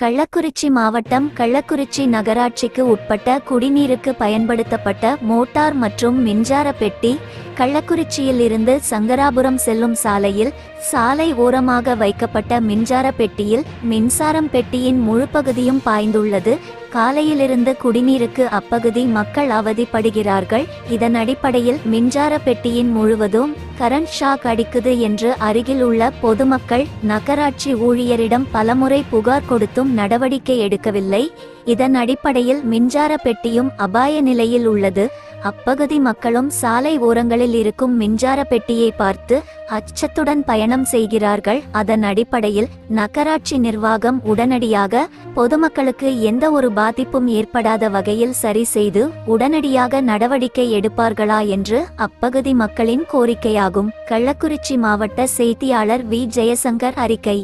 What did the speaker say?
கள்ளக்குறிச்சி மாவட்டம் கள்ளக்குறிச்சி நகராட்சிக்கு உட்பட்ட குடிநீருக்கு பயன்படுத்தப்பட்ட மோட்டார் மற்றும் மின்சார பெட்டி கள்ளக்குறிச்சியில் இருந்து சங்கராபுரம் செல்லும் சாலையில் சாலை ஓரமாக வைக்கப்பட்ட மின்சார பெட்டியில் மின்சாரம் பெட்டியின் முழு பகுதியும் பாய்ந்துள்ளது. காலையிலிருந்து குடிநீருக்கு அப்பகுதி மக்கள் அவதிப்படுகிறார்கள். இதன் அடிப்படையில் மின்சார பெட்டியின் முழுவதும் கரண்ட் ஷாக் அடிக்குது என்று அருகில் உள்ள பொதுமக்கள் நகராட்சி ஊழியரிடம் பலமுறை புகார் கொடுத்தும் நடவடிக்கை எடுக்கவில்லை. இதன் அடிப்படையில் மின்சார பெட்டியும் அபாய நிலையில் உள்ளது. அப்பகுதி மக்களும் சாலை ஓரங்களில் இருக்கும் மின்சார பெட்டியை பார்த்து அச்சத்துடன் பயணம் செய்கிறார்கள். அதன் அடிப்படையில் நகராட்சி நிர்வாகம் உடனடியாக பொதுமக்களுக்கு எந்த ஒரு பாதிப்பும் ஏற்படாத வகையில் சரி செய்து உடனடியாக நடவடிக்கை எடுப்பார்களா என்று அப்பகுதி மக்களின் கோரிக்கையாகும். கள்ளக்குறிச்சி மாவட்ட செய்தியாளர் வி. ஜெயசங்கர் அறிக்கை.